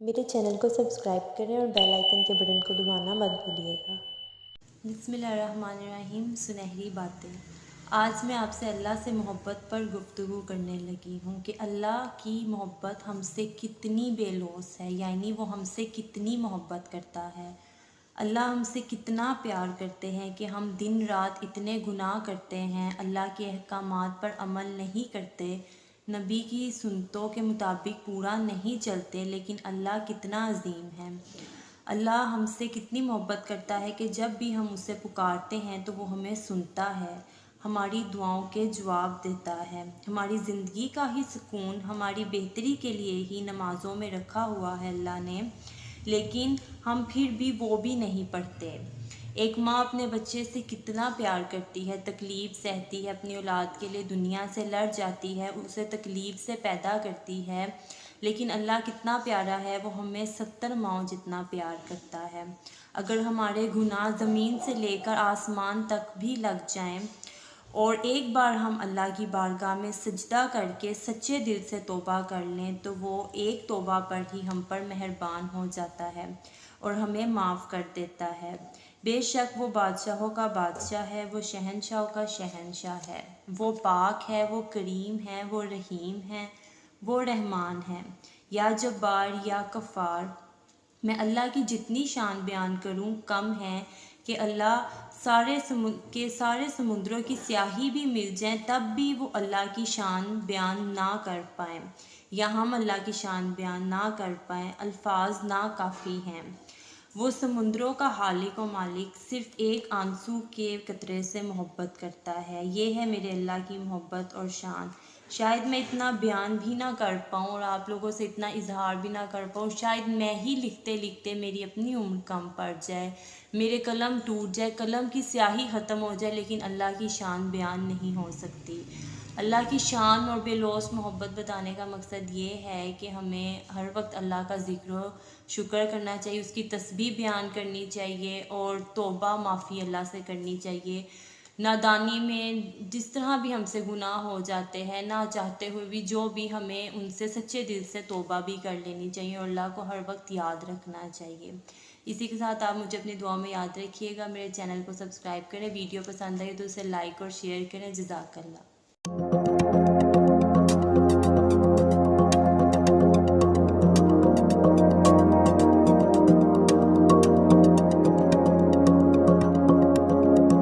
मेरे चैनल को सब्सक्राइब करें और बेल आइकन के बटन को दबाना मत भूलिएगा। बिस्मिल्लाहिर्रहमानिर्रहीम। सुनहरी बातें। आज मैं आपसे अल्लाह से मोहब्बत पर गुफ्तगू करने लगी हूँ कि अल्लाह की मोहब्बत हमसे कितनी बेलौस है, यानी वो हमसे कितनी मोहब्बत करता है। अल्लाह हमसे कितना प्यार करते हैं कि हम दिन रात इतने गुनाह करते हैं, अल्लाह के अहकामात पर अमल नहीं करते, नबी की सुन्नतों के मुताबिक पूरा नहीं चलते, लेकिन अल्लाह कितना अजीम है। अल्लाह हमसे कितनी मोहब्बत करता है कि जब भी हम उसे पुकारते हैं तो वो हमें सुनता है, हमारी दुआओं के जवाब देता है। हमारी ज़िंदगी का ही सुकून हमारी बेहतरी के लिए ही नमाज़ों में रखा हुआ है अल्लाह ने, लेकिन हम फिर भी वो भी नहीं पढ़ते। एक माँ अपने बच्चे से कितना प्यार करती है, तकलीफ़ सहती है, अपनी औलाद के लिए दुनिया से लड़ जाती है, उसे तकलीफ़ से पैदा करती है, लेकिन अल्लाह कितना प्यारा है, वो हमें 70 माँओं जितना प्यार करता है। अगर हमारे गुनाह ज़मीन से लेकर आसमान तक भी लग जाएं और एक बार हम अल्लाह की बारगाह में सजदा करके सच्चे दिल से तौबा कर लें तो वो एक तौबा पर ही हम पर मेहरबान हो जाता है और हमें माफ़ कर देता है। बेशक वो बादशाहों का बादशाह है, वो शहंशाहों का शहंशाह है, वो पाक है, वो करीम है, वो रहीम है, वो रहमान है, या जब्बार या कफ़ार। मैं अल्लाह की जितनी शान बयान करूं कम है कि अल्लाह सारे समुद्रों की स्याही भी मिल जाए तब भी वो अल्लाह की शान बयान ना कर पाएँ, या हम अल्लाह की शान बयान ना कर पाएँ, अल्फाज ना काफ़ी हैं। वो समुद्रों का खालिक व मालिक सिर्फ़ एक आंसू के कतरे से मोहब्बत करता है। ये है मेरे अल्लाह की मोहब्बत और शान। शायद मैं इतना बयान भी ना कर पाऊँ और आप लोगों से इतना इजहार भी ना कर पाऊँ। शायद मैं ही लिखते लिखते मेरी अपनी उम्र कम पड़ जाए, मेरे कलम टूट जाए, कलम की स्याही ख़त्म हो जाए, लेकिन अल्लाह की शान बयान नहीं हो सकती। अल्लाह की शान और बेलौस मोहब्बत बताने का मकसद ये है कि हमें हर वक्त अल्लाह का ज़िक्र शुक्र करना चाहिए, उसकी तस्बीह बयान करनी चाहिए और तौबा माफ़ी अल्लाह से करनी चाहिए। नादानी में जिस तरह भी हमसे गुनाह हो जाते हैं, ना चाहते हुए भी जो भी, हमें उनसे सच्चे दिल से तौबा भी कर लेनी चाहिए और अल्लाह को हर वक्त याद रखना चाहिए। इसी के साथ आप मुझे अपनी दुआ में याद रखिएगा। मेरे चैनल को सब्सक्राइब करें, वीडियो पसंद आई तो उसे लाइक और शेयर करें। जज़ाकल्लाह।